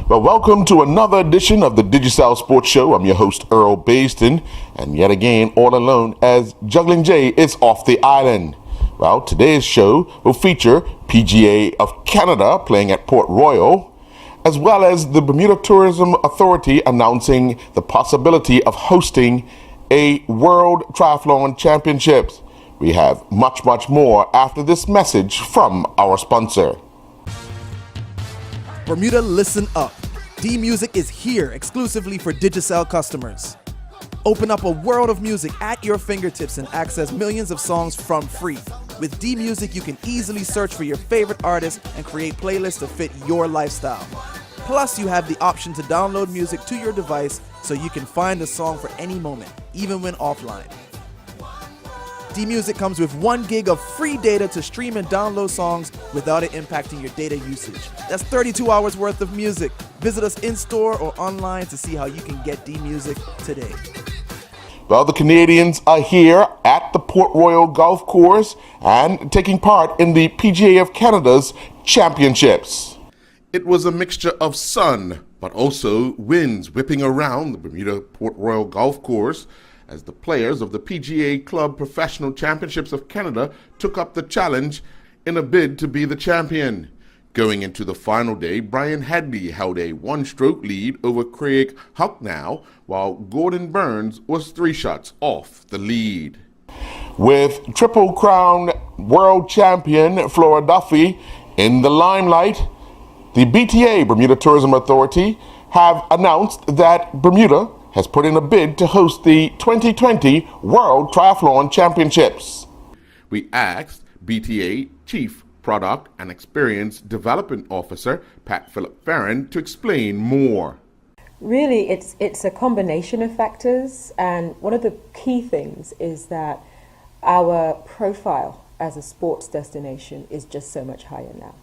Well, welcome to another edition of the Digicel Sports Show. I'm your host, Earl Baston, and yet again, all alone, as Juggling Jay is off the island. Well, today's show will feature PGA of Canada playing at Port Royal, as well as the Bermuda Tourism Authority announcing the possibility of hosting a World Triathlon Championships. We have much more after this message from our sponsor. Bermuda, listen up. D-Music is here exclusively for Digicel customers. Open up a world of music at your fingertips and access millions of songs from free. With D-Music, you can easily search for your favorite artists and create playlists to fit your lifestyle. Plus, you have the option to download music to your device so you can find a song for any moment, even when offline. D-Music comes with 1 gig of free data to stream and download songs without it impacting your data usage. That's 32 hours worth of music. Visit us in-store or online to see how you can get D-Music today. Well, the Canadians are here at the Port Royal Golf Course and taking part in the PGA of Canada's championships. It was a mixture of sun, but also winds whipping around the Bermuda Port Royal Golf Course as the players of the PGA Club Professional Championships of Canada took up the challenge in a bid to be the champion. Going into the final day, Brian Hadley held a 1-stroke lead over Craig Hucknow, while Gordon Burns was 3 shots off the lead. With Triple Crown World Champion Flora Duffy in the limelight, the BTA, Bermuda Tourism Authority, have announced that Bermuda has put in a bid to host the 2020 World Triathlon Championships. We asked BTA Chief Product and Experience Development Officer Pat Philip Farron to explain more. Really, it's a combination of factors, and one of the key things is that our profile as a sports destination is just so much higher now.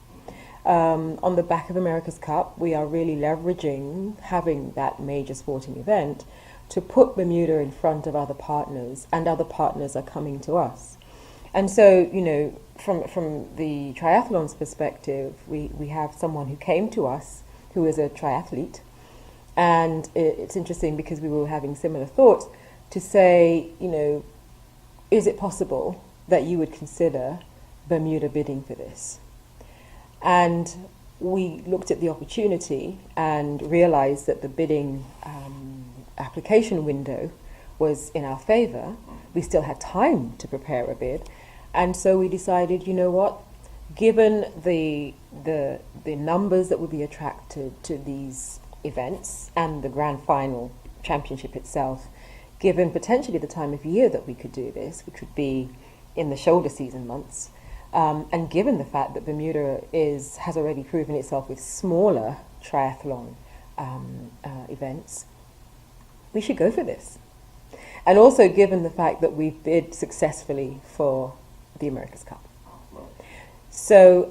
On the back of America's Cup, we are really leveraging having that major sporting event to put Bermuda in front of other partners, and other partners are coming to us. And so, from the triathlon's perspective, we have someone who came to us who is a triathlete, and it's interesting because we were having similar thoughts to say, is it possible that you would consider Bermuda bidding for this? And we looked at the opportunity and realized that the bidding application window was in our favor. We still had time to prepare a bid. And so we decided, given the numbers that would be attracted to these events and the grand final championship itself, given potentially the time of year that we could do this, which would be in the shoulder season months, and given the fact that Bermuda has already proven itself with smaller triathlon events, we should go for this. And also given the fact that we bid successfully for the America's Cup. So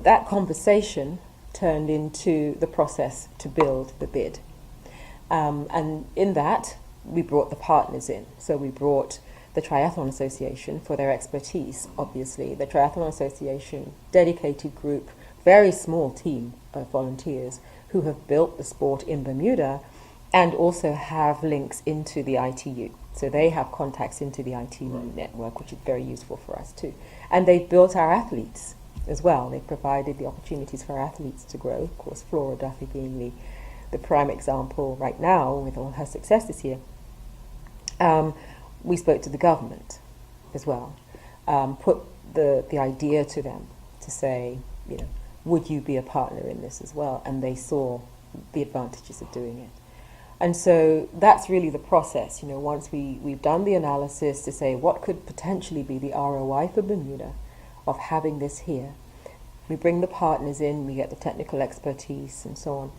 that conversation turned into the process to build the bid. And in that, we brought the partners in. So we brought the Triathlon Association for their expertise, obviously. The Triathlon Association, dedicated group, very small team of volunteers who have built the sport in Bermuda and also have links into the ITU. So they have contacts into the ITU network, which is very useful for us too. And they've built our athletes as well. They've provided the opportunities for our athletes to grow. Of course, Flora Duffy being the prime example right now with all her success this year. We spoke to the government as well, put the idea to them to say, would you be a partner in this as well? And they saw the advantages of doing it. And so that's really the process. Once we've done the analysis to say what could potentially be the ROI for Bermuda of having this here, we bring the partners in, we get the technical expertise and so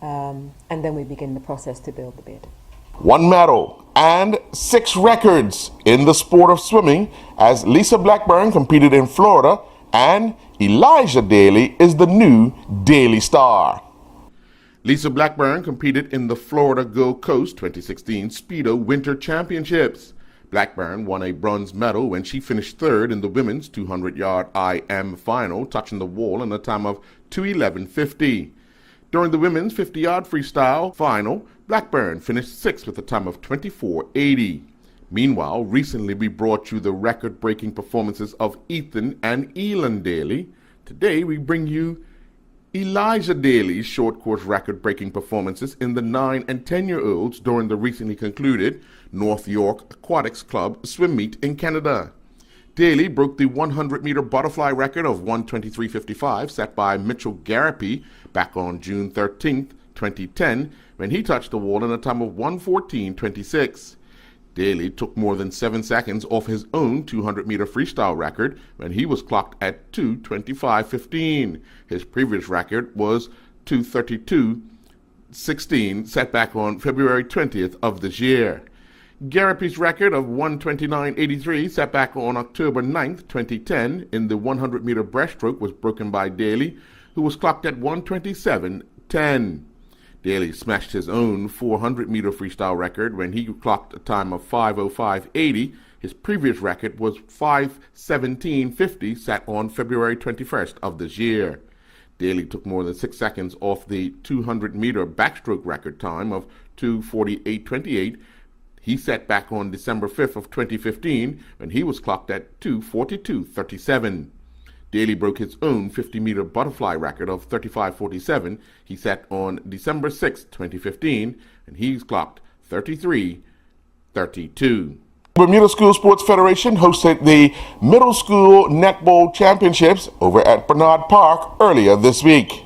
on, and then we begin the process to build the bid. 1 medal and 6 records in the sport of swimming as Lisa Blackburn competed in Florida and Elijah Daly is the new Daily Star. Lisa Blackburn competed in the Florida Gold Coast 2016 Speedo Winter Championships. Blackburn won a bronze medal when she finished third in the women's 200-yard IM final, touching the wall in a time of 2:11.50. During the women's 50-yard freestyle final, Blackburn finished 6th with a time of 24:80. Meanwhile, recently we brought you the record-breaking performances of Ethan and Elon Daly. Today we bring you Elijah Daly's short course record-breaking performances in the 9 and 10-year-olds during the recently concluded North York Aquatics Club swim meet in Canada. Daly broke the 100-meter butterfly record of 1:23.55 set by Mitchell Garapi back on June 13, 2010, when he touched the wall in a time of 1:14.26. Daly took more than 7 seconds off his own 200-meter freestyle record when he was clocked at 2:25.15. His previous record was 2:32.16 set back on February 20th of this year. Garapi's record of 1:29.83 set back on October 9th, 2010 in the 100-meter breaststroke was broken by Daly, who was clocked at 1:27.10. Daly smashed his own 400-meter freestyle record when he clocked a time of 5:05.80. His previous record was 5:17.50 set on February 21st of this year. Daly took more than 6 seconds off the 200-meter backstroke record time of 2:48.28. He set back on December 5th of 2015 when he was clocked at 2:42.37. Daly broke his own 50-meter butterfly record of 35.47 he set on December 6, 2015, and he's clocked 33.32. Bermuda School Sports Federation hosted the Middle School Netball Championships over at Bernard Park earlier this week.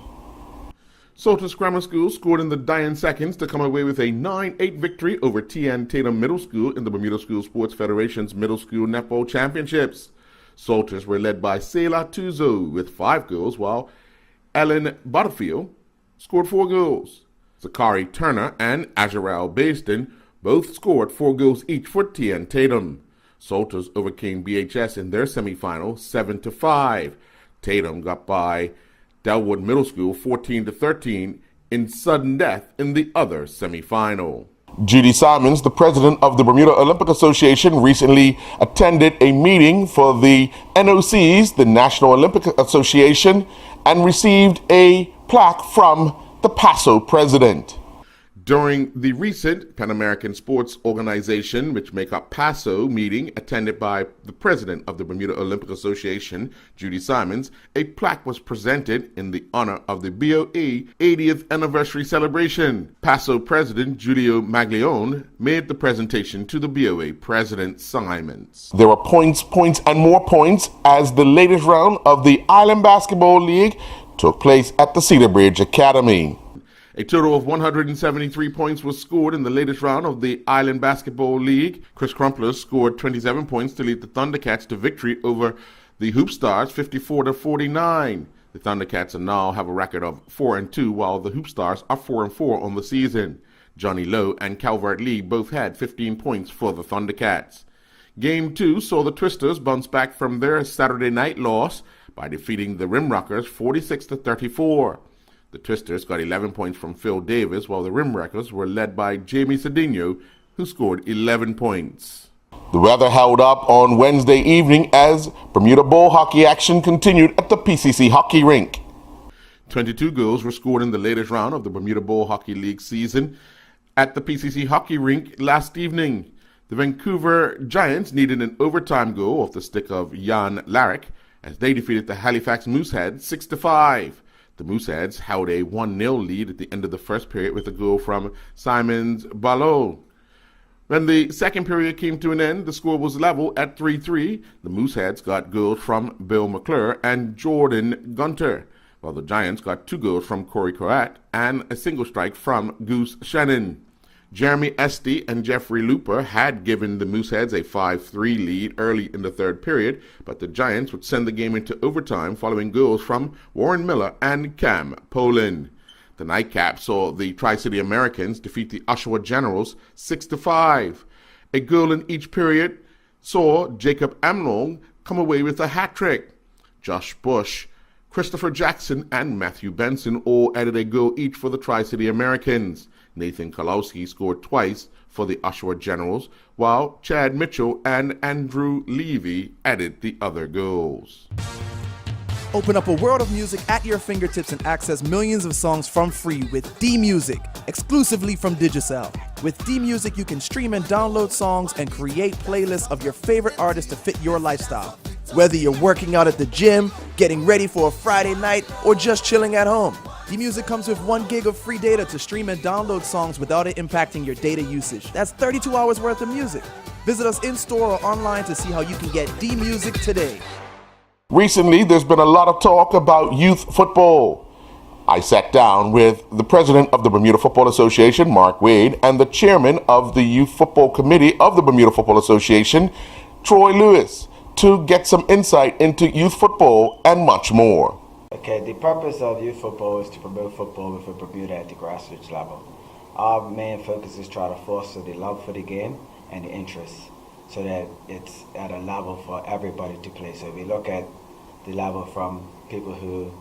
Salters Grammar School scored in the dying seconds to come away with a 9-8 victory over T.N. Tatum Middle School in the Bermuda School Sports Federation's Middle School Netball Championships. Salters were led by Selah Tuzo with 5 goals, while Ellen Butterfield scored 4 goals. Zakari Turner and Azarel Baston both scored 4 goals each for T.N. Tatum. Salters overcame BHS in their semifinal 7-5. Tatum got by Delwood Middle School 14-13 in sudden death in the other semifinal. Judy Simons, the president of the Bermuda Olympic Association, recently attended a meeting for the NOCs, the National Olympic Association, and received a plaque from the PASO president. During the recent Pan American Sports Organization, which make up PASO, meeting attended by the president of the Bermuda Olympic Association, Judy Simons, a plaque was presented in the honor of the BOA 80th anniversary celebration. PASO president Julio Maglione made the presentation to the BOA president Simons. There were points, and more points as the latest round of the Island Basketball League took place at the Cedar Bridge Academy. A total of 173 points was scored in the latest round of the Island Basketball League. Chris Crumpler scored 27 points to lead the Thundercats to victory over the Hoop Stars 54-49. The Thundercats now have a record of 4-2, while the Hoop Stars are 4-4 on the season. Johnny Lowe and Calvert Lee both had 15 points for the Thundercats. Game 2 saw the Twisters bounce back from their Saturday night loss by defeating the Rimrockers 46-34. The Twisters got 11 points from Phil Davis, while the Rimwreckers were led by Jamie Cedinho, who scored 11 points. The weather held up on Wednesday evening as Bermuda Bowl hockey action continued at the PCC hockey rink. 22 goals were scored in the latest round of the Bermuda Bowl Hockey League season at the PCC hockey rink last evening. The Vancouver Giants needed an overtime goal off the stick of Jan Larrick as they defeated the Halifax Mooseheads 6-5. The Mooseheads held a 1-0 lead at the end of the first period with a goal from Simons Ballot. When the second period came to an end, the score was level at 3-3. The Mooseheads got goals from Bill McClure and Jordan Gunter, while the Giants got 2 goals from Corey Coat and a single strike from Goose Shannon. Jeremy Esty and Jeffrey Looper had given the Mooseheads a 5-3 lead early in the third period, but the Giants would send the game into overtime following goals from Warren Miller and Cam Poland. The nightcap saw the Tri-City Americans defeat the Oshawa Generals 6-5. A goal in each period saw Jacob Amnong come away with a hat-trick. Josh Bush, Christopher Jackson, and Matthew Benson all added a goal each for the Tri-City Americans. Nathan Kalowski scored twice for the Oshawa Generals, while Chad Mitchell and Andrew Levy added the other goals. Open up a world of music at your fingertips and access millions of songs from free with D-Music, exclusively from Digicel. With D-Music, you can stream and download songs and create playlists of your favorite artists to fit your lifestyle. Whether you're working out at the gym, getting ready for a Friday night, or just chilling at home, D-Music comes with 1 gig of free data to stream and download songs without it impacting your data usage. That's 32 hours worth of music. Visit us in-store or online to see how you can get D-Music today. Recently, there's been a lot of talk about youth football. I sat down with the president of the Bermuda Football Association, Mark Wade, and the chairman of the Youth Football Committee of the Bermuda Football Association, Troy Lewis, to get some insight into youth football and much more. Okay, the purpose of youth football is to promote football within Bermuda at the grassroots level. Our main focus is try to foster the love for the game and the interest so that it's at a level for everybody to play. So we look at the level from people who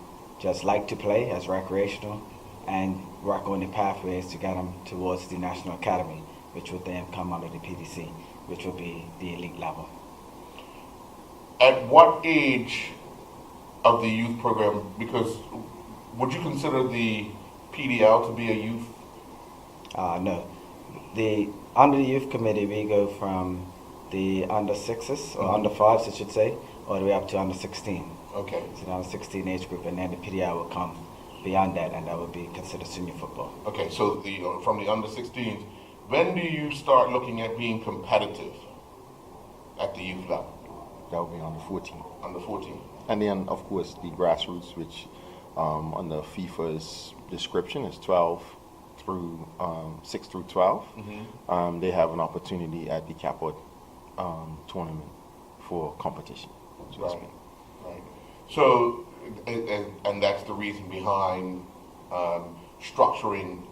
just like to play as recreational and work on the pathways to get them towards the National Academy, which would then come under the PDC, which would be the elite level. At what age of the youth program, because would you consider the PDL to be a youth? No. Under the youth committee, we go from the under sixes, or under fives, I should say, all the way up to under 16. Okay. So the under 16 age group, and then the PDL will come beyond that, and that would be considered senior football. Okay, so from the under 16s, when do you start looking at being competitive at the youth level? That would be under 14. Under 14. And then, of course, the grassroots, which under FIFA's description is 12 through 6 through 12. Mm-hmm. They have an opportunity at the Capot tournament for competition, so to speak. Right. So, and that's the reason behind structuring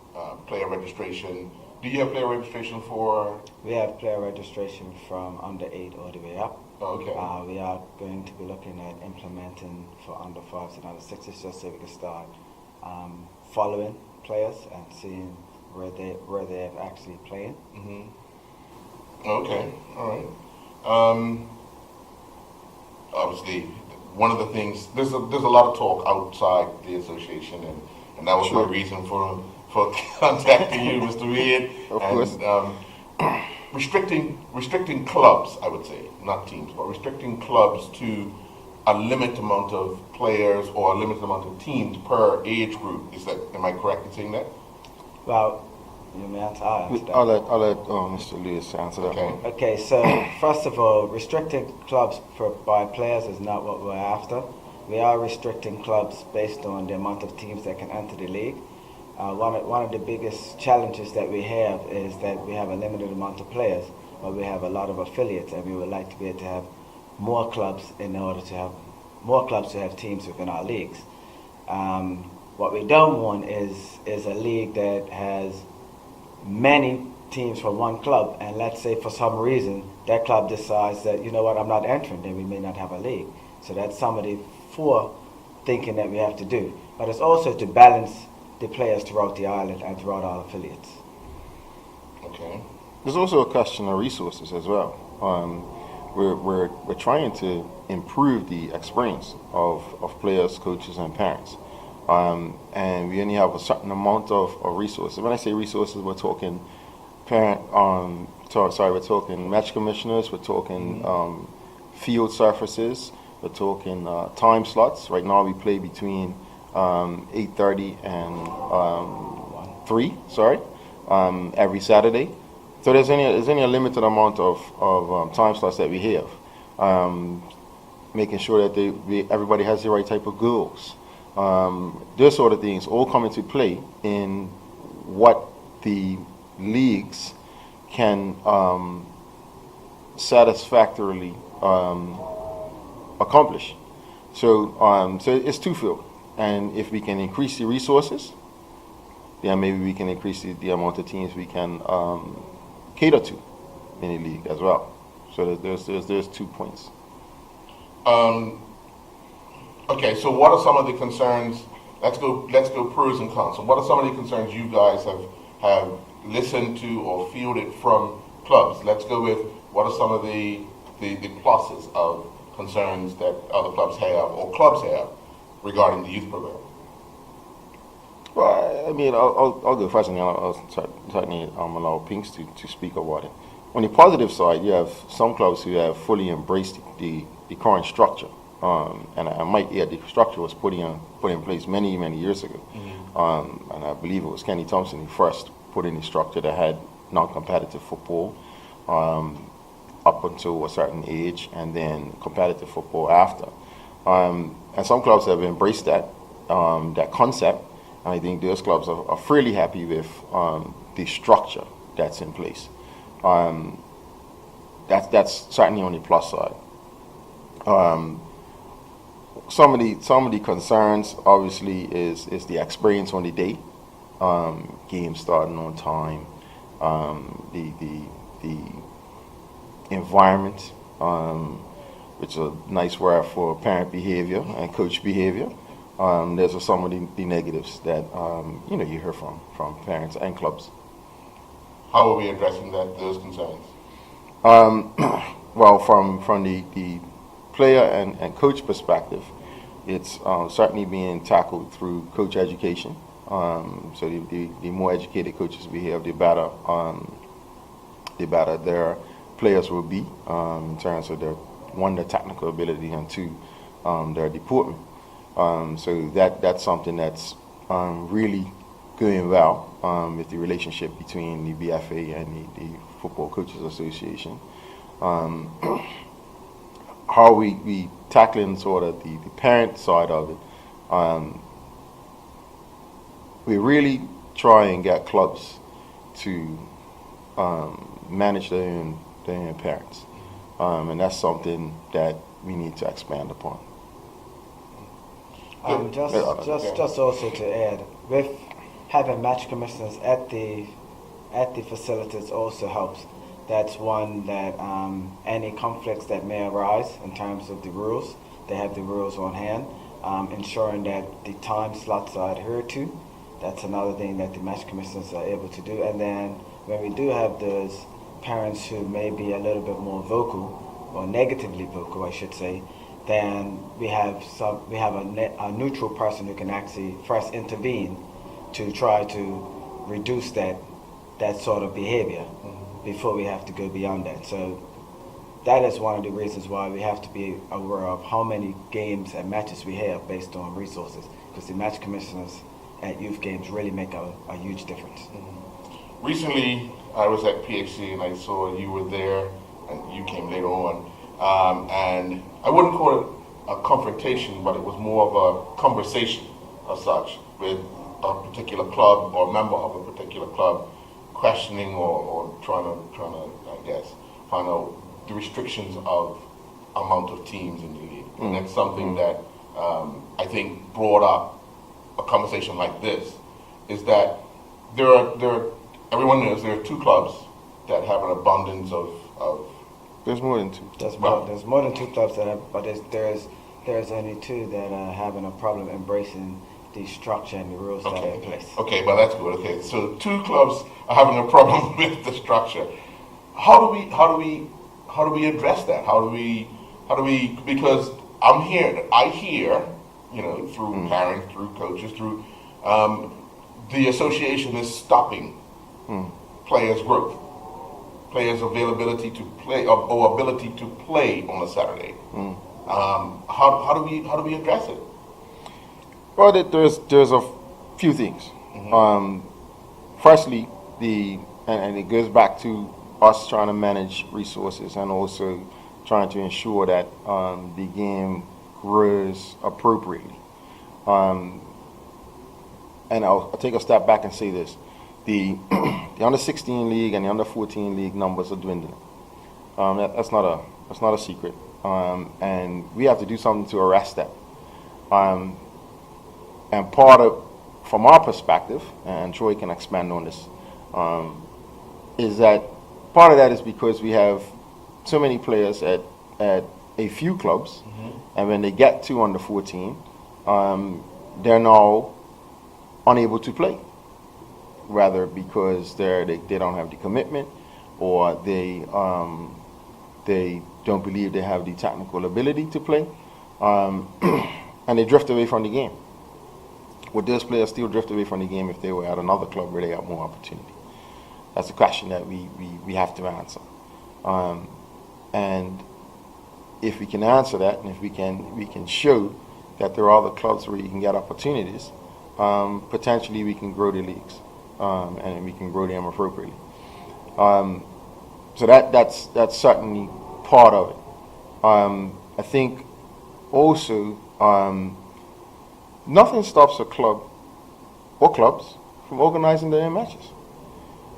player registration. Do you have player registration for? We have player registration from under 8 all the way up. Oh, okay. We are going to be looking at implementing for under 5s and under 6s, just so we can start following players and seeing where they're actually playing. Mm-hmm. Okay, all right. Obviously, one of the things, there's a lot of talk outside the association, and that was Sure. my reason for contacting you, Mr. Reed. Of course. Restricting clubs, I would say, not teams, but restricting clubs to a limited amount of players or a limited amount of teams per age group. Am I correct in saying that? Well, you may answer. I'll let Mr. Lewis answer that Okay. one. Okay, so first of all, restricting clubs by players is not what we're after. We are restricting clubs based on the amount of teams that can enter the league. One of the biggest challenges that we have is that we have a limited amount of players, but we have a lot of affiliates, and we would like to be able to have more clubs in order to have more clubs to have teams within our leagues. What we don't want is a league that has many teams from one club, and let's say for some reason that club decides that, you know what, I'm not entering, then we may not have a league. So that's some of the thinking that we have to do. But it's also to balance the players throughout the island and throughout our affiliates. Okay. There's also a question of resources as well. We're trying to improve the experience of players, coaches, and parents. And we only have a certain amount of resources. When I say resources, we're talking we're talking match commissioners, we're talking field surfaces, we're talking time slots. Right now we play between 8:30 and 3, every Saturday. So there's only a limited amount of time slots that we have. Making sure that everybody has the right type of goals. Those sort of things all come into play in what the leagues can satisfactorily accomplish. So it's twofold. And if we can increase the resources, then maybe we can increase the amount of teams we can cater to in the league as well. So there's 2 points. Okay, so what are some of the concerns? Let's go pros and cons. So what are some of the concerns you guys have listened to or fielded from clubs? Let's go with what are some of the pluses of concerns that other clubs have or clubs have regarding the youth program? Well, I mean, I'll go first, and then I'll certainly allow Pinks to speak about it. On the positive side, you have some clubs who have fully embraced the current structure. And I might add, the structure was put in place many years ago. And I believe it was Kenny Thompson who first put in the structure that had non-competitive football up until a certain age, and then competitive football after. And some clubs have embraced that concept, and I think those clubs are fairly happy with the structure that's in place. That's certainly on the plus side. Some of the concerns, obviously, is the experience on the day, games starting on time, the environment, which is a nice word for parent behavior and coach behavior. Those are some of the negatives that you hear from parents and clubs. How are we addressing those concerns? Well, from the player and coach perspective, it's certainly being tackled through coach education. So the more educated coaches we have, the better their players will be in terms of their technical ability, and two, their deportment. So that's something that's really going well with the relationship between the BFA and the Football Coaches Association. How we tackling sort of the parent side of it, we really try and get clubs to manage their own parents, and that's something that we need to expand upon. Just also to add, with having match commissioners at the facilities also helps. That's one that any conflicts that may arise in terms of the rules, they have the rules on hand, ensuring that the time slots are adhered to. That's another thing that the match commissioners are able to do. And then when we do have those parents who may be a little bit more vocal, or negatively vocal, I should say, then we have a neutral person who can actually first intervene to try to reduce that sort of behavior before we have to go beyond that. So that is one of the reasons why we have to be aware of how many games and matches we have based on resources, because the match commissioners at youth games really make a huge difference. Recently, I was at PHC and I saw you were there, and you came later on. And I wouldn't call it a confrontation, but it was more of a conversation as such with a particular club or member of a particular club, questioning or trying to, I guess, find out the restrictions of amount of teams in the league. And that's something that I think brought up a conversation like this, is that there are everyone knows there are two clubs that have an abundance of There's more than two. There's more than two clubs that have, but there's only two that are having a problem embracing the structure and the rules that are in place. Okay, but that's good. Okay, so two clubs are having a problem with the structure. How do we address that? How do we because I hear, through parents, through coaches, through the association is stopping players' growth, players' availability to play or ability to play on a Saturday. How do we address it? Well, there's a few things. Firstly, and it goes back to us trying to manage resources and also trying to ensure that the game grows appropriately. And I'll take a step back and say this: the under 16 league and the under 14 league numbers are dwindling. That's not a secret, and we have to do something to arrest that. And part of, from our perspective, and Troy can expand on this, is that part of that is because we have so many players at a few clubs, and when they get to under 14, they're now unable to play, rather because they don't have the commitment, or they don't believe they have the technical ability to play. and they drift away from the game. Would those players still drift away from the game if they were at another club where they got more opportunity? That's a question that we have to answer. And if we can answer that, and if we can show that there are other clubs where you can get opportunities, potentially we can grow the leagues, and we can grow them appropriately. So that's certainly part of it. I think also nothing stops a club or clubs from organizing their own matches.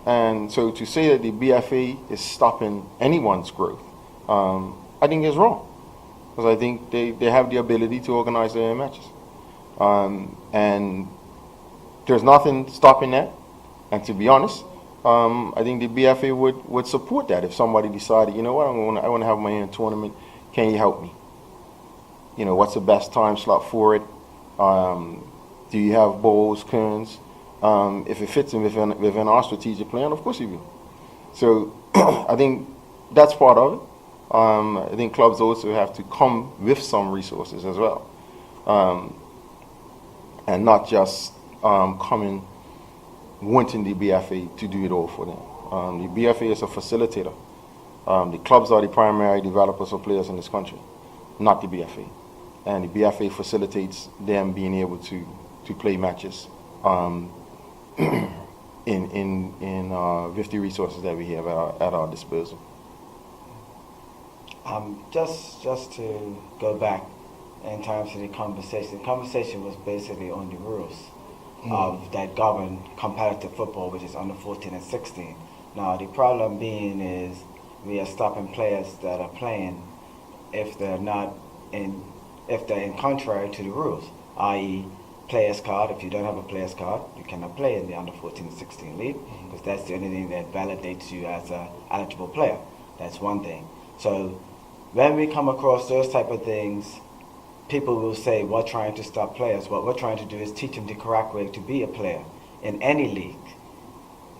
And so to say that the BFA is stopping anyone's growth, I think is wrong. Because I think they have the ability to organize their own matches. And there's nothing stopping that. And to be honest, I think the BFA would support that if somebody decided, you know what, I want to have my own tournament. Can you help me? You know, what's the best time slot for it? Do you have bowls, cones? If it fits in within our strategic plan, of course you will. So I think that's part of it. I think clubs also have to come with some resources as well, and not just coming wanting the BFA to do it all for them. The BFA is a facilitator. The clubs are the primary developers of players in this country, not the BFA. And the BFA facilitates them being able to play matches with the resources that we have at our disposal. Just to go back in terms of the conversation was basically on the rules of that govern competitive football, which is under 14 and 16. Now the problem being is we are stopping players that are playing if they're in contrary to the rules, i.e. players card. If you don't have a players card, you cannot play in the under 14 and 16 league, because that's the only thing that validates you as an eligible player. That's one thing. So when we come across those type of things, people will say we're trying to stop players. What we're trying to do is teach them the correct way to be a player in any league,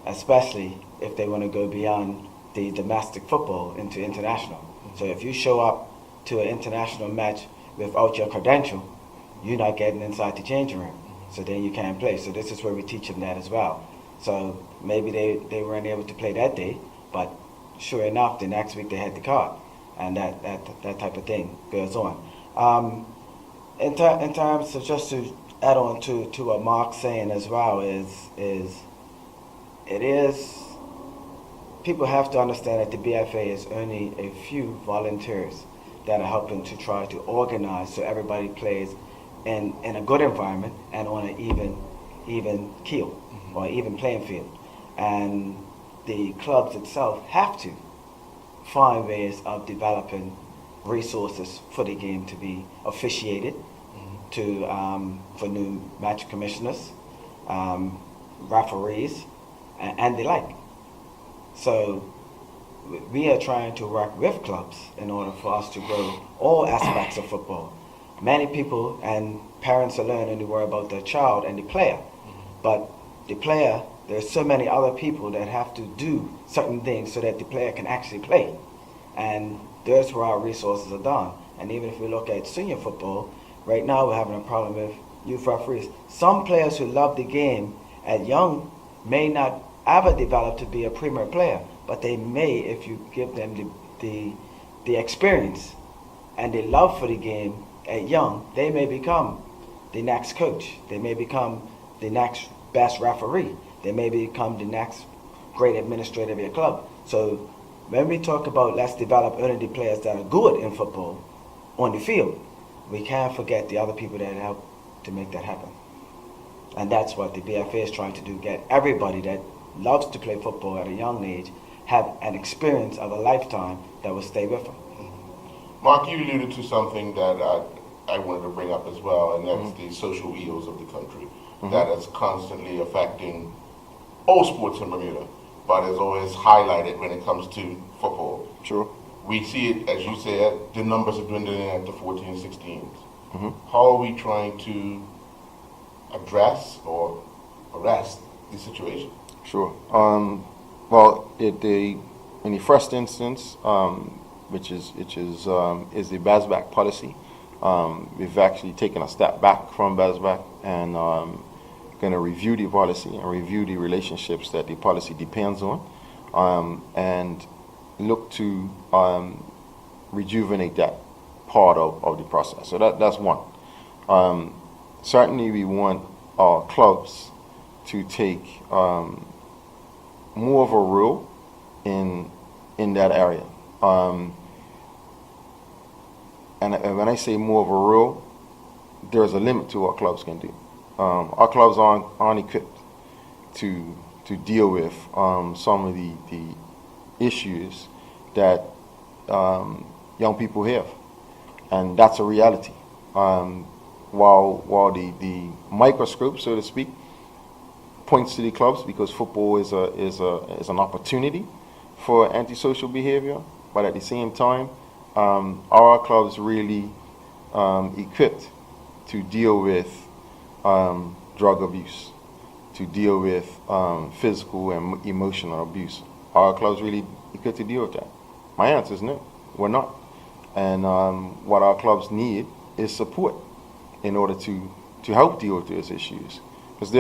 especially if they want to go beyond the domestic football into international. So if you show up to an international match without your credential, you're not getting inside the changing room. So then you can't play. So this is where we teach them that as well. So maybe they weren't able to play that day, but sure enough, the next week they had the card. And that type of thing goes on. In terms of, just to add on to what Mark's saying as well, is people have to understand that the BFA is only a few volunteers that are helping to try to organize so everybody plays in a good environment and on an even keel or even playing field. And the clubs itself have to find ways of developing resources for the game to be officiated, for new match commissioners, referees, and the like. So we are trying to work with clubs in order for us to grow all aspects of football. Many people and parents alone only worry about their child and the player, but the player, there's so many other people that have to do certain things so that the player can actually play. And that's where our resources are done. And even if we look at senior football, right now we're having a problem with youth referees. Some players who love the game at young may not ever develop to be a premier player, but they may if you give them the experience and the love for the game at young. They may become the next coach. They may become the next best referee. They may become the next great administrator of your club. So when we talk about let's develop only the players that are good in football on the field, we can't forget the other people that help to make that happen. And that's what the BFA is trying to do, get everybody that loves to play football at a young age have an experience of a lifetime that will stay with them. Mark, you alluded to something that I wanted to bring up as well, and that's the social ills of the country that is constantly affecting all sports in Bermuda, but is always highlighted when it comes to football. Sure. We see it, as you said, the numbers are dwindling at the 14 and 16s. How are we trying to address or arrest the situation? Sure. Well, in the first instance, which is the BASBAC policy, We've actually taken a step back from BESBAC and going to review the policy and review the relationships that the policy depends on, and look to rejuvenate that part of the process. So that's one. Certainly we want our clubs to take more of a role in that area. And when I say more of a role, there's a limit to what clubs can do. Our clubs aren't equipped to deal with some of the issues that young people have, and that's a reality. While the microscope, so to speak, points to the clubs because football is an opportunity for antisocial behavior, but at the same time, are our clubs really equipped to deal with drug abuse, to deal with physical and emotional abuse? Are our clubs really equipped to deal with that? My answer is no, we're not. And what our clubs need is support in order to help deal with those issues. Because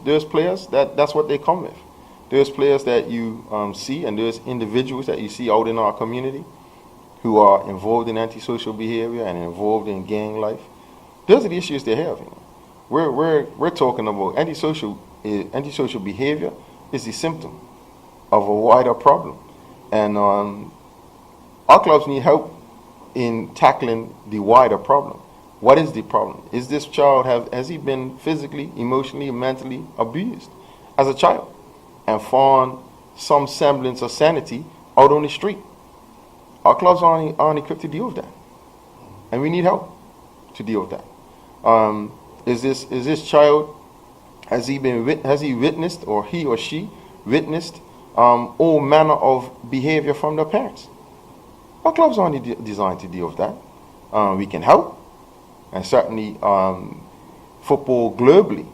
there's players that's what they come with. There's players that you see, and there's individuals that you see out in our community who are involved in antisocial behavior and involved in gang life. Those are the issues they have. We're talking about antisocial behavior is the symptom of a wider problem, and our clubs need help in tackling the wider problem. What is the problem? Is this child has he been physically, emotionally, mentally abused as a child and found some semblance of sanity out on the street? Our clubs aren't equipped to deal with that, and we need help to deal with that. Is this child, has he witnessed, or he or she witnessed all manner of behavior from their parents? Our clubs aren't designed to deal with that. We can help, and certainly football globally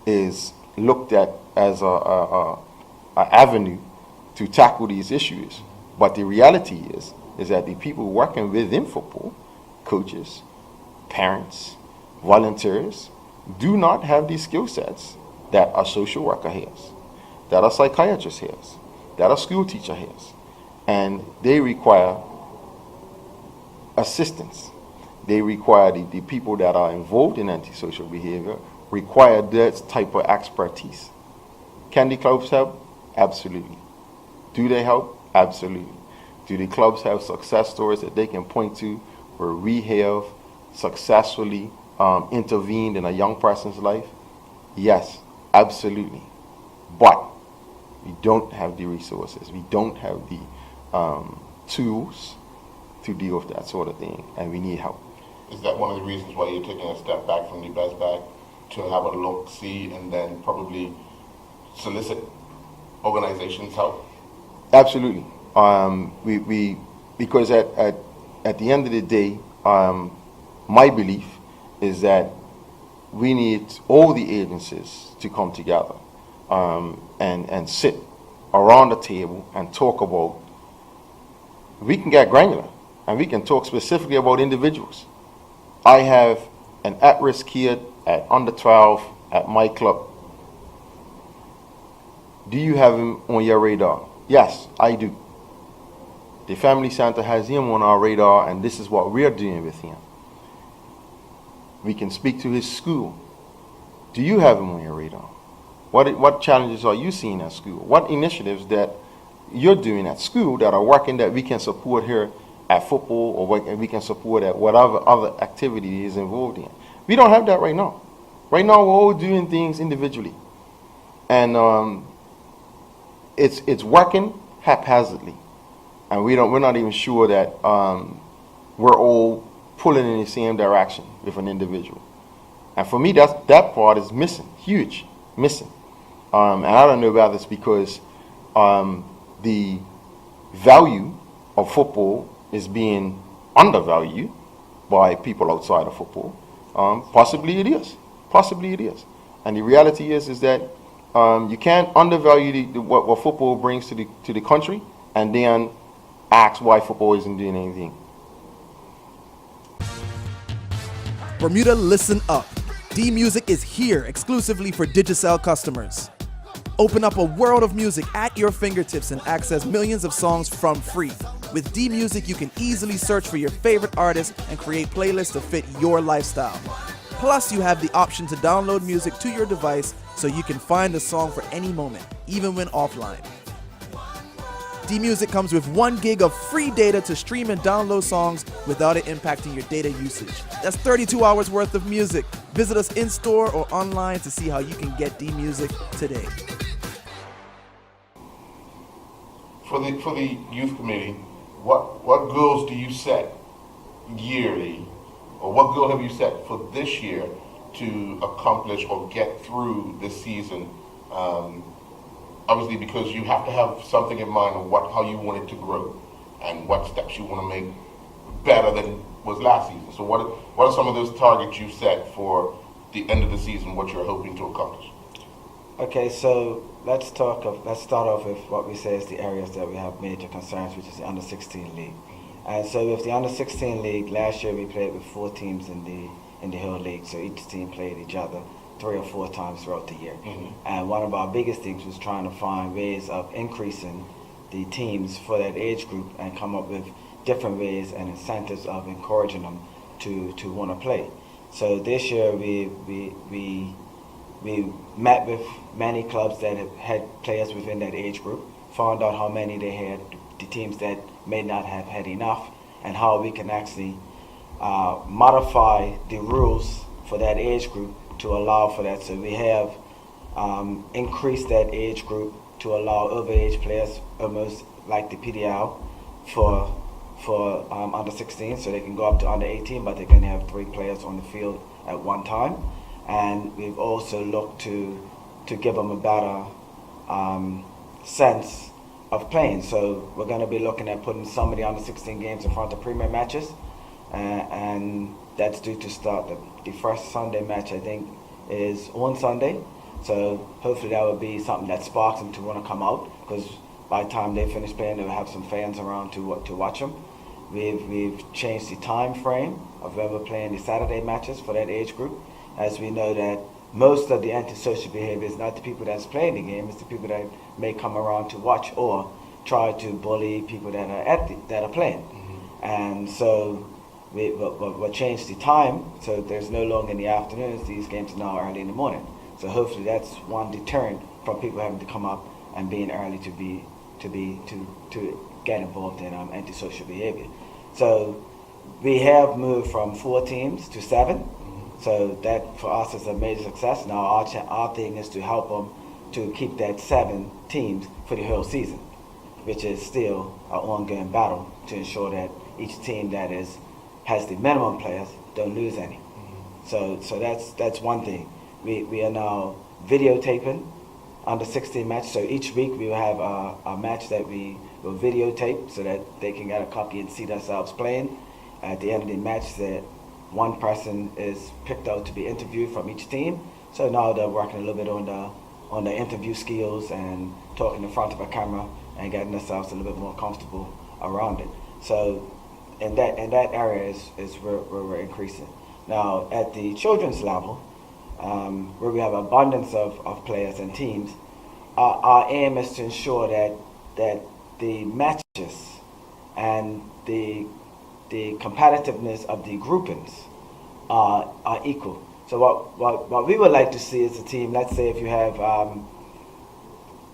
is looked at as a avenue to tackle these issues. But the reality is that the people working within football, coaches, parents, volunteers, do not have the skill sets that a social worker has, that a psychiatrist has, that a school teacher has. And they require assistance. They require the people that are involved in antisocial behavior require that type of expertise. Can the clubs help? Absolutely. Do they help? Absolutely. Do the clubs have success stories that they can point to where we have successfully intervened in a young person's life? Yes, absolutely. But we don't have the resources. We don't have the tools to deal with that sort of thing, and we need help. Is that one of the reasons why you're taking a step back from the BESBAC to have a look, see, and then probably solicit organizations' help? Absolutely. Because at the end of the day, my belief is that we need all the agencies to come together and sit around the table and talk about. We can get granular and we can talk specifically about individuals. I have an at-risk kid at under 12 at my club. Do you have him on your radar? Yes, I do. The family center has him on our radar, and this is what we're doing with him. We can speak to his school. Do you have him on your radar? What challenges are you seeing at school? What initiatives that you're doing at school that are working that we can support here at football, or we can support at whatever other activity he is involved in? We don't have that right now. Right now, we're all doing things individually, and it's working haphazardly, and we're not even sure that we're all pulling in the same direction with an individual. And for me, that part is missing, huge, missing. And I don't know whether it's because the value of football is being undervalued by people outside of football. Possibly it is. Possibly it is. And the reality is that you can't undervalue what football brings to the country and then ask why football isn't doing anything. Bermuda, listen up. D-Music is here exclusively for Digicel customers. Open up a world of music at your fingertips and access millions of songs from free. With D-Music, you can easily search for your favorite artists and create playlists to fit your lifestyle. Plus, you have the option to download music to your device so you can find a song for any moment, even when offline. D-Music comes with 1 gig of free data to stream and download songs without it impacting your data usage. That's 32 hours worth of music. Visit us in-store or online to see how you can get D-Music today. For the youth committee, what goals do you set yearly, or what goal have you set for this year to accomplish or get through this season? Obviously, because you have to have something in mind of how you want it to grow and what steps you want to make better than was last season. So what are some of those targets you set for the end of the season, what you're hoping to accomplish? Okay, so let's start off with what we say is the areas that we have major concerns, which is the under-16 league. And so with the under-16 league, last year we played with 4 teams in the Hill League, so each team played each other 3 or 4 times throughout the year. Mm-hmm. And one of our biggest things was trying to find ways of increasing the teams for that age group and come up with different ways and incentives of encouraging them to want to play. So this year we met with many clubs that have had players within that age group, found out how many they had, the teams that may not have had enough, and how we can actually modify the rules for that age group to allow for that. So we have increased that age group to allow overage players, almost like the PDL, for under 16, so they can go up to under 18, but they can have 3 players on the field at one time. And we've also looked to give them a better sense of playing. So we're going to be looking at putting some of the under 16 games in front of premier matches, and that's due to start the first Sunday match, I think, is on Sunday. So hopefully that will be something that sparks them to want to come out, because by the time they finish playing, they'll have some fans around to watch them. We've changed the time frame of when we're playing the Saturday matches for that age group, as we know that most of the antisocial behavior is not the people that's playing the game, it's the people that may come around to watch or try to bully people that are playing. Mm-hmm. And so we'll change the time, so there's no longer in the afternoons. These games are now early in the morning. So hopefully that's one deterrent from people having to come up and being early to get involved in antisocial behavior. So we have moved from 4 teams to 7. So that for us is a major success. Now our thing is to help them to keep that 7 teams for the whole season, which is still an ongoing battle to ensure that each team that has the minimum players don't lose any. Mm-hmm. So that's one thing. We are now videotaping under 16 matches. So each week we will have a match that we will videotape so that they can get a copy and see themselves playing. At the end of the match, that one person is picked out to be interviewed from each team. So now they're working a little bit on the interview skills and talking in front of a camera and getting themselves a little bit more comfortable around it. So in that area is where we're increasing. Now at the children's level, where we have abundance of players and teams, our aim is to ensure that the matches and the competitiveness of the groupings are equal. So what we would like to see is a team, let's say if you have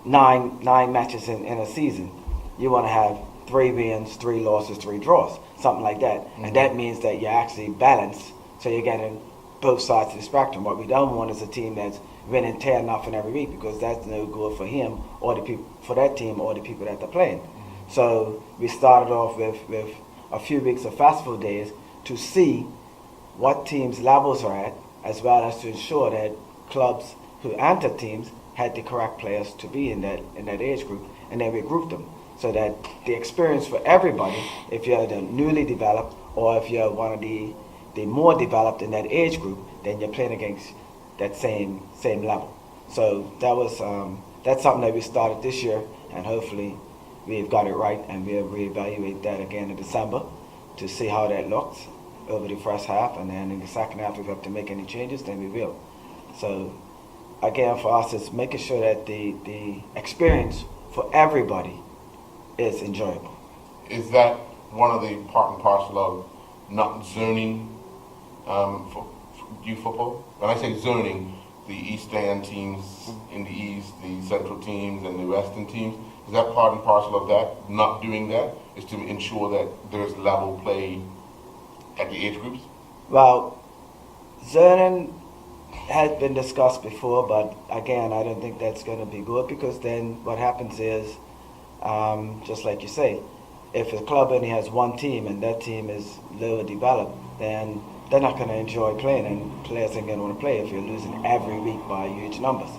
9 matches in a season, you want to have 3 wins, 3 losses, 3 draws, something like that. Mm-hmm. And that means that you're actually balanced, so you're getting both sides of the spectrum. What we don't want is a team that's winning 10-0 every week, because that's no good for him or the people, for that team or the people that they're playing. Mm-hmm. So we started off with a few weeks of festival days to see what teams' levels are at, as well as to ensure that clubs who enter teams had the correct players to be in that age group, and then we grouped them so that the experience for everybody, if you're the newly developed or if you're one of the more developed in that age group, then you're playing against that same level. So that's something that we started this year, and hopefully we've got it right, and we'll reevaluate that again in December to see how that looks. over the first half, and then in the second half, if we have to make any changes, then we will. So, again, for us, it's making sure that the experience for everybody is enjoyable. Is that one of the part and parcel of not zoning for youth football? When I say zoning, the East Stand teams in the East, the Central teams, and the Western teams, is that part and parcel of that? Not doing that is to ensure that there's level play at the age groups? Well, zoning has been discussed before, but again, I don't think that's going to be good, because then what happens is, just like you say, if a club only has one team and that team is lower developed, then they're not going to enjoy playing, and players ain't going to want to play if you're losing every week by huge numbers.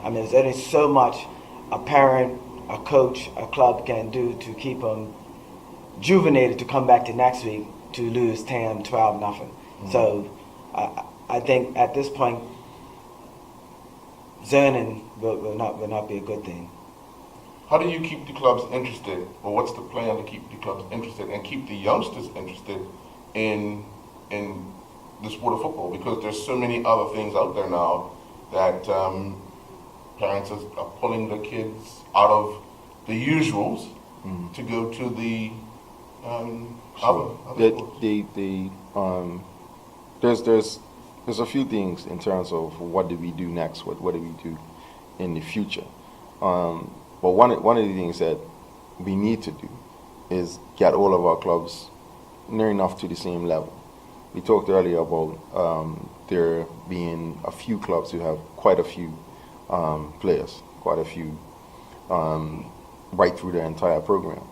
I mean, there's only so much a parent, a coach, a club can do to keep them juvenated to come back to next week to lose 10, 12, nothing. So I think at this point, zoning will not be a good thing. How do you keep the clubs interested, or what's the plan to keep the clubs interested and keep the youngsters interested in the sport of football? Because there's so many other things out there now that parents are pulling their kids out of the usuals to go to the other sports. There's a few things in terms of what do we do next, what do we do in the future. But one of the things that we need to do is get all of our clubs near enough to the same level. We talked earlier about there being a few clubs who have quite a few players, quite a few right through their entire program.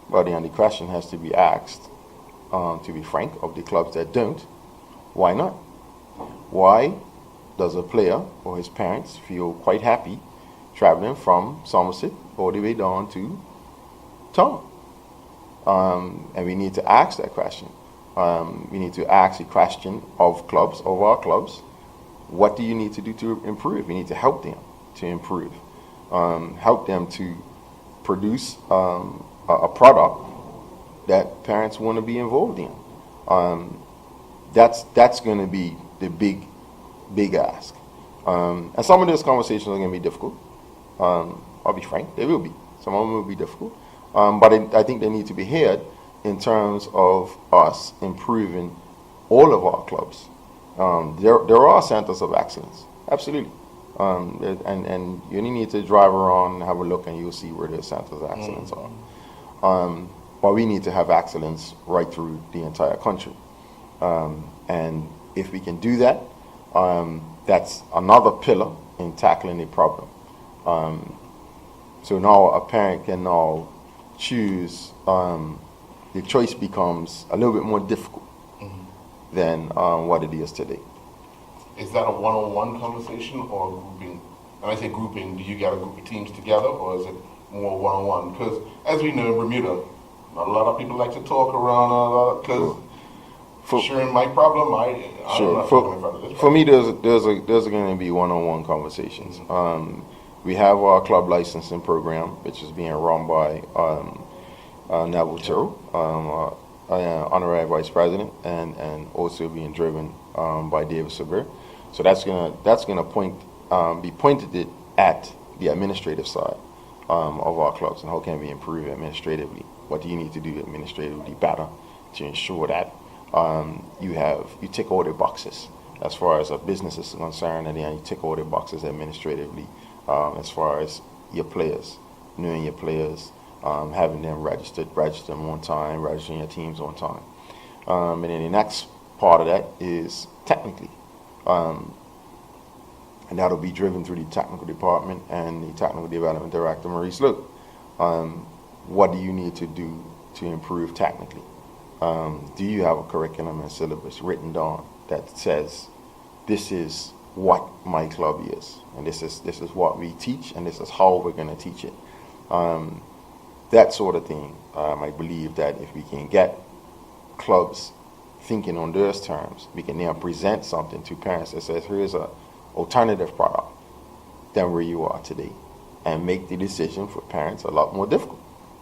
But then the question has to be asked, to be frank, of the clubs that don't, why not? Why does a player or his parents feel quite happy traveling from Somerset all the way down to town? And we need to ask that question. We need to ask the question of clubs, of our clubs, what do you need to do to improve? We need to help them to improve, help them to produce a product that parents want to be involved in. That's going to be the big ask. And some of those conversations are going to be difficult. I'll be frank, they will be. Some of them will be difficult. But I think they need to be heard in terms of us improving all of our clubs. There are centers of excellence, absolutely. And you only need to drive around and have a look and you'll see where the centers of excellence are. But we need to have excellence right through the entire country. And if we can do that, that's another pillar in tackling the problem. So now a parent can now choose, the choice becomes a little bit more difficult than what it is today. Is that a one-on-one conversation or a grouping? When I say grouping, do you get a group of teams together, or is it more one-on-one? Because as we know in Bermuda, not a lot of people like to talk around, because sharing my problem, I'm not talking in front of this. For me, there's going to be one-on-one conversations. We have our club licensing program, which is being run by Neville Tiro, honorary vice president, and also being driven by David Sabir. So that's gonna be pointed at the administrative side of our clubs, and how can we improve administratively? What do you need to do administratively better to ensure that you tick all the boxes as far as a business is concerned, and then you tick all the boxes administratively as far as your players, knowing your players, having them register them on time, registering your teams on time. And then the next part of that is technically. And that'll be driven through the technical department and the technical development director, Maurice Luke. What do you need to do to improve technically? Do you have a curriculum and syllabus written down that says, this is what my club is, and this is what we teach, and this is how we're going to teach it? That sort of thing. I believe that if we can get clubs thinking on those terms, we can then present something to parents that says, here's an alternative product than where you are today, and make the decision for parents a lot more difficult.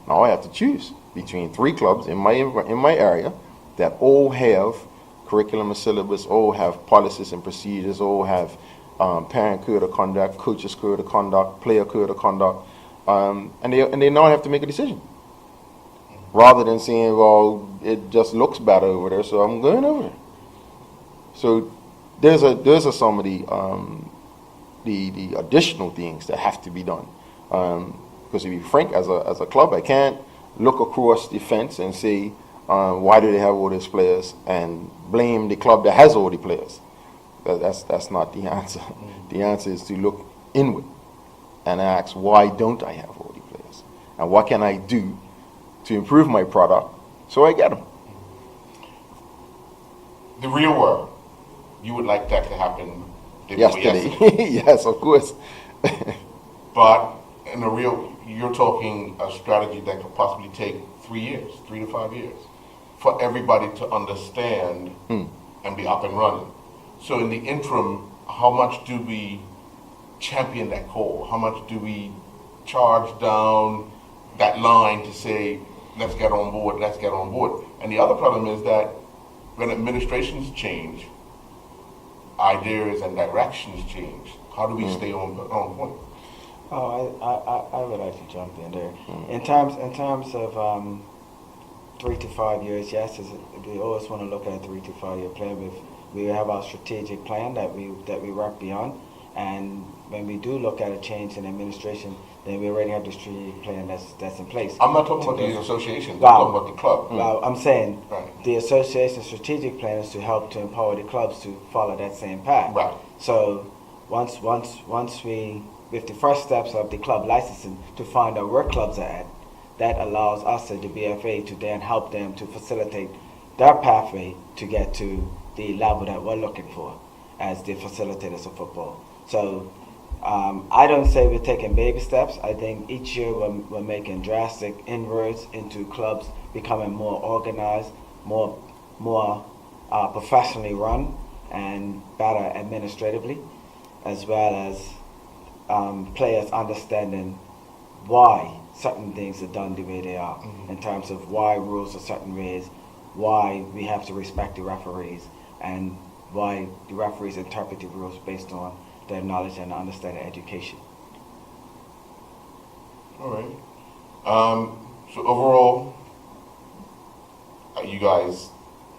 Now I have to choose between 3 clubs in my area that all have curriculum and syllabus, all have policies and procedures, all have parent code of conduct, coaches code of conduct, player code of conduct, and they now have to make a decision. Rather than saying, well, it just looks better over there, so I'm going over there. So there's some of the additional things that have to be done. Because to be frank, as a club, I can't look across the fence and say, why do they have all these players, and blame the club that has all the players. That's not the answer. The answer is to look inward and ask, why don't I have all the players? And what can I do to improve my product so I get them? The real world, you would like that to happen yesterday. Yes, of course. But in the real, you're talking a strategy that could possibly take 3 years, 3 to 5 years, for everybody to understand and be up and running. So in the interim, how much do we champion that call? How much do we charge down that line to say, let's get on board, let's get on board? And the other problem is that when administrations change, ideas and directions change. How do we stay on point? Oh, I would like to jump in there. In terms of 3 to 5 years, yes, we always want to look at a 3 to 5 year plan. We have our strategic plan that we work beyond, and when we do look at a change in administration, then we already have the strategic plan that's in place. I'm not talking about the associations, I'm talking about the club. Well, I'm saying Right. the association strategic plan is to help to empower the clubs to follow that same path. Right. So once we, with the first steps of the club licensing, to find out where clubs are at, that allows us at the BFA to then help them to facilitate their pathway to get to the level that we're looking for as the facilitators of football. So I don't say we're taking baby steps. I think each year we're making drastic inroads into clubs becoming more organized, more professionally run, and better administratively, as well as players understanding why certain things are done the way they are, in terms of why rules are certain ways, why we have to respect the referees, and why the referees interpret the rules based on their knowledge and understanding education. All right. So overall, are you guys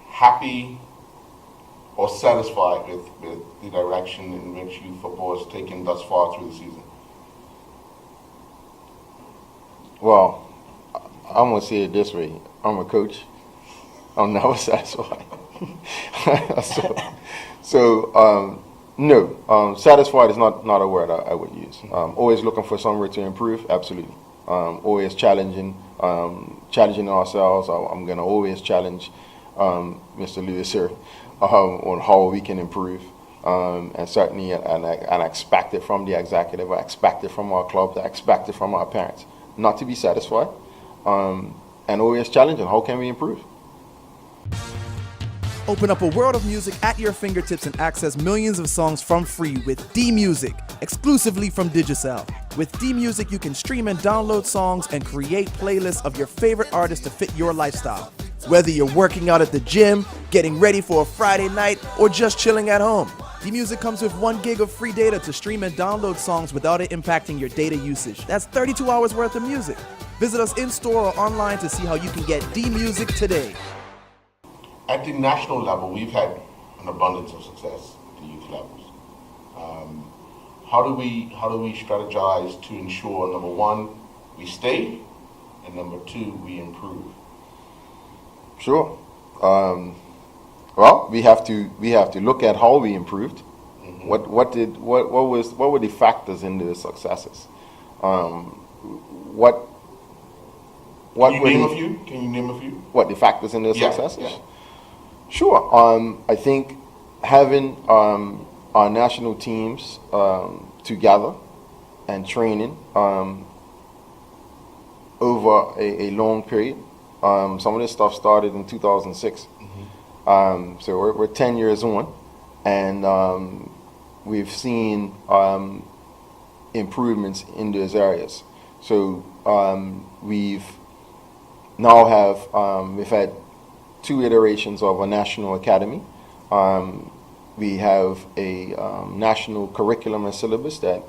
happy or satisfied with the direction in which youth football has taken thus far through the season? Well, I'm going to say it this way. I'm a coach. I'm never satisfied. No, satisfied is not a word I would use. Always looking for somewhere to improve, absolutely. Always challenging ourselves. I'm going to always challenge Mr. Lewis here on how we can improve. And certainly, and I expect it from the executive, I expect it from our clubs, I expect it from our parents. Not to be satisfied, and always challenging. How can we improve? Open up a world of music at your fingertips and access millions of songs from free with D-Music, exclusively from Digicel. With D-Music, you can stream and download songs and create playlists of your favorite artists to fit your lifestyle. Whether you're working out at the gym, getting ready for a Friday night, or just chilling at home, D-Music comes with 1 gig of free data to stream and download songs without it impacting your data usage. That's 32 hours worth of music. Visit us in-store or online to see how you can get D-Music today. At the national level, we've had an abundance of success at the youth levels. How do we strategize to ensure, number one, we stay, and number two, we improve? Sure. Well, we have to look at how we improved. Mm-hmm. What were the factors in the successes? Can you name a few? What the factors in the successes? Yeah. Sure. I think having our national teams together and training over a long period. Some of this stuff started in 2006. Mm-hmm. So we're 10 years on, and we've seen improvements in those areas. So we've had 2 iterations of a national academy. We have a national curriculum and syllabus that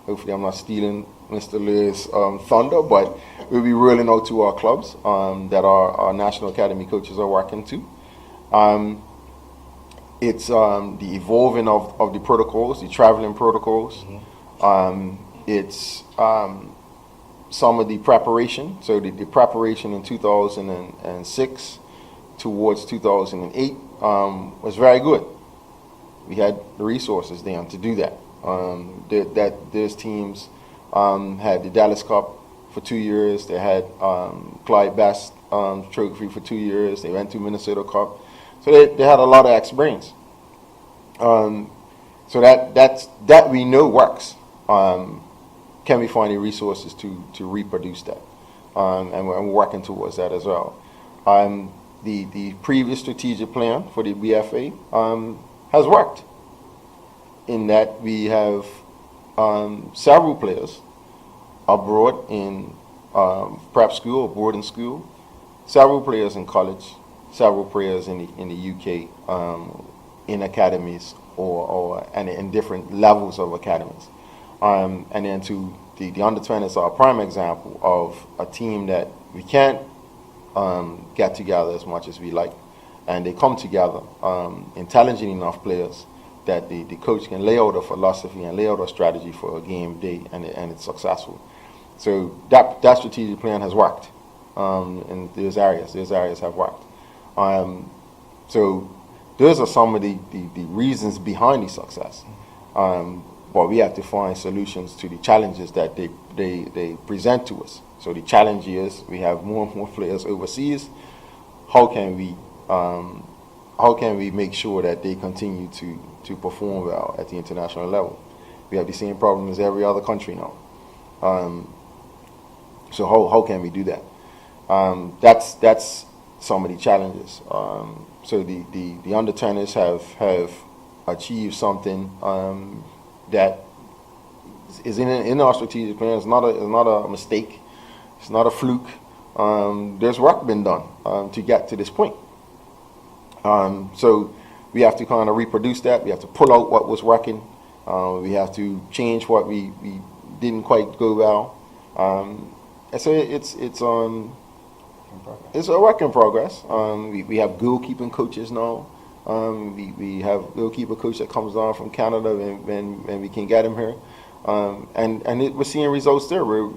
hopefully I'm not stealing Mr. Lear's thunder, but we'll be rolling out to our clubs that our National Academy coaches are working to. It's the evolving of the protocols, the traveling protocols. It's some of the preparation. So the preparation in 2006 towards 2008 was very good. We had the resources then to do that. Those teams had the Dallas Cup for 2 years. They had Clyde Best Trophy for 2 years. They went to Minnesota Cup. So they had a lot of experience. So that we know works. Can we find the resources to reproduce that? And we're working towards that as well. The previous strategic plan for the BFA has worked in that we have several players abroad in prep school or boarding school, several players in college, several players in the UK in academies and in different levels of academies. And then to the under-20s are a prime example of a team that we can't get together as much as we like, and they come together, intelligent enough players that the coach can lay out a philosophy and lay out a strategy for a game day, and it's successful. So that strategic plan has worked in those areas. Those areas have worked. So those are some of the reasons behind the success. But we have to find solutions to the challenges that they present to us. So the challenge is we have more and more players overseas. How can we make sure that they continue to perform well at the international level? We have the same problem as every other country now. So how can we do that? That's some of the challenges. So the under-10s have achieved something that is in our strategic plan. It's not a mistake. It's not a fluke. There's work been done to get to this point. So we have to kind of reproduce that. We have to pull out what was working. We have to change what we didn't quite go well. And so it's a work in progress. We have goalkeeping coaches now. We have goalkeeper coach that comes down from Canada when we can get him here. We're seeing results there where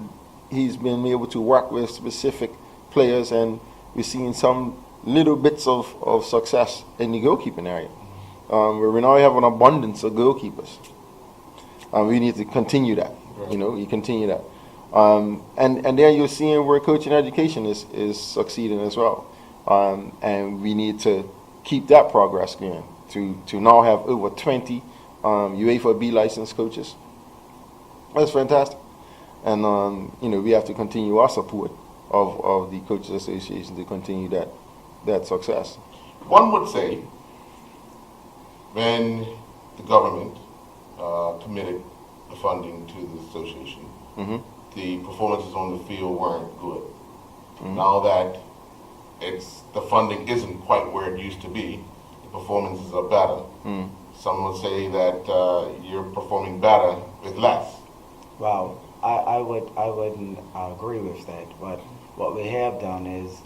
he's been able to work with specific players, and we're seeing some little bits of success in the goalkeeping area. Where we now have an abundance of goalkeepers. We need to continue that. Right. You continue that. And then you're seeing where coaching education is succeeding as well. And we need to keep that progress going to now have over 20 UEFA B licensed coaches. That's fantastic. And we have to continue our support of the Coaches Association to continue that success. One would say when the government committed the funding to the association, the performances on the field weren't good. Now that the funding isn't quite where it used to be, the performances are better. Some would say that you're performing better with less. Well, I wouldn't agree with that. But what we have done is,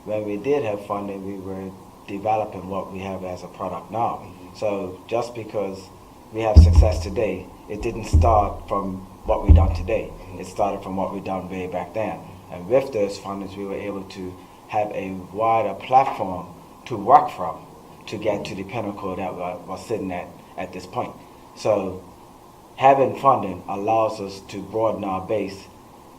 when we did have funding, we were developing what we have as a product now. So just because we have success today, it didn't start from what we done today. It started from what we done way back then. And with those fundings, we were able to have a wider platform to work from to get to the pinnacle that we're sitting at this point. So having funding allows us to broaden our base,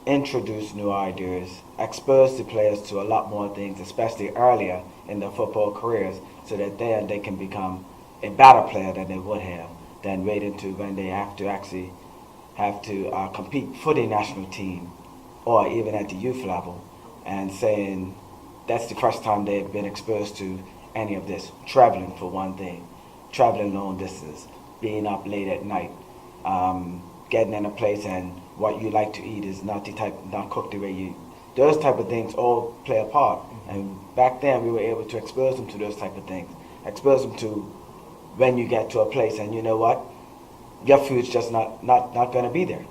introduce new ideas, expose the players to a lot more things, especially earlier in their football careers, so that then they can become a better player than they would have than waiting to when they have to compete for the national team or even at the youth level, and saying that's the first time they've been exposed to any of this. Traveling, for one thing, traveling long distance, being up late at night, getting in a place and what you like to eat is not cooked the way you. Those type of things all play a part. And back then we were able to expose them to those type of things. expose them to when you get to a place and you know what, your food's just not going to be there.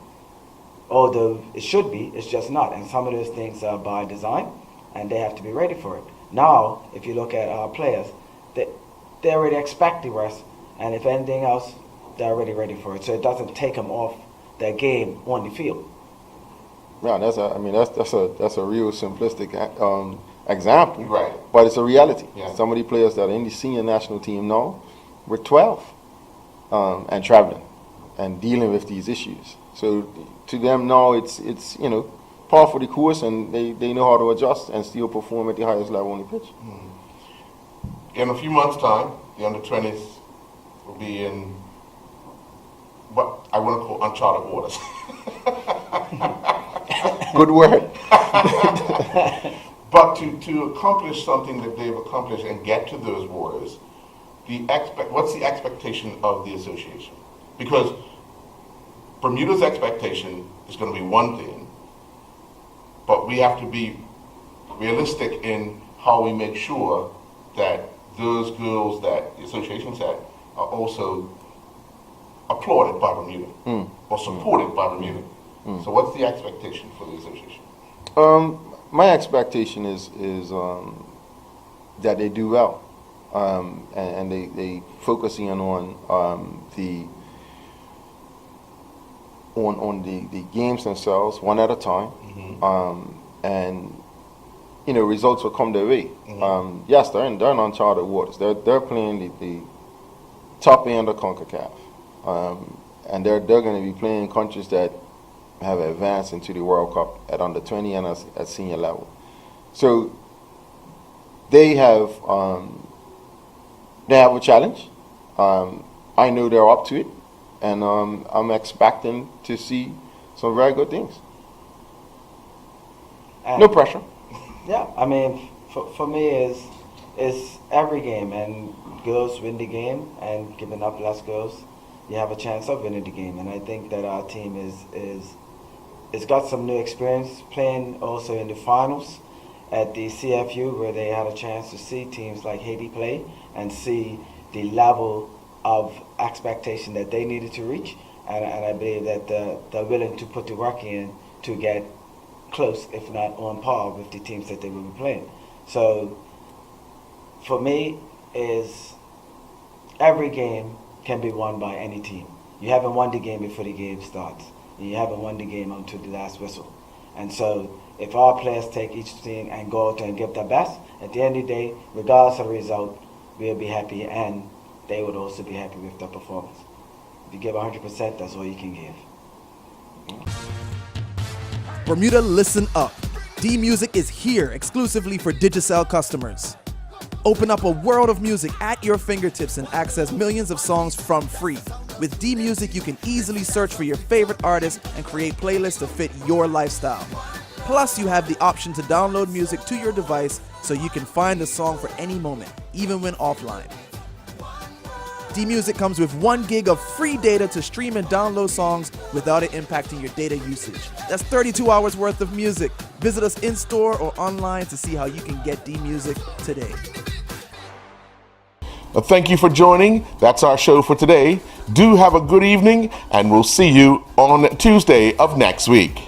Although it should be, it's just not. And some of those things are by design, and they have to be ready for it. Now, if you look at our players, they're already expecting us, and if anything else, they're already ready for it. So it doesn't take them off their game on the field. Yeah, that's a real simplistic example, Right. But it's a reality. Yeah. Some of the players that are in the senior national team now were 12 and traveling and dealing with these issues. So to them now, it's par for the course, and they know how to adjust and still perform at the highest level on the pitch. In a few months' time, the under-20s will be in what I want to call uncharted waters. Good word. But to accomplish something that they've accomplished and get to those waters, what's the expectation of the association? Because Bermuda's expectation is going to be one thing, but we have to be realistic in how we make sure that those goals that the association set are also applauded by Bermuda or supported by Bermuda. So what's the expectation for the association? My expectation is that they do well, and they focusing on the games themselves one at a time, and results will come their way. Yes, they're in uncharted waters. They're playing the top end of CONCACAF, and they're going to be playing countries that have advanced into the World Cup at under 20 and at senior level. So they have a challenge. I know they're up to it, and I'm expecting to see some very good things. No pressure. Yeah, I mean, for me is every game, and girls win the game, and giving up less goals, you have a chance of winning the game. And I think that our team is got some new experience playing also in the finals at the CFU, where they had a chance to see teams like Haiti play and see the level of expectation that they needed to reach. And I believe that they're willing to put the work in to get close, if not on par, with the teams that they will be playing. So for me, is every game can be won by any team. You haven't won the game before the game starts. You haven't won the game until the last whistle. And so if our players take each team and go out and give their best, at the end of the day, regardless of the result, we'll be happy, and they would also be happy with their performance. If you give 100%, that's all you can give. Bermuda, listen up. D-Music is here exclusively for Digicel customers. Open up a world of music at your fingertips and access millions of songs from free. With D-Music, you can easily search for your favorite artists and create playlists to fit your lifestyle. Plus, you have the option to download music to your device so you can find a song for any moment, even when offline. D-Music comes with 1 gig of free data to stream and download songs without it impacting your data usage. That's 32 hours worth of music. Visit us in-store or online to see how you can get D-Music today. Well, thank you for joining. That's our show for today. Do have a good evening, and we'll see you on Tuesday of next week.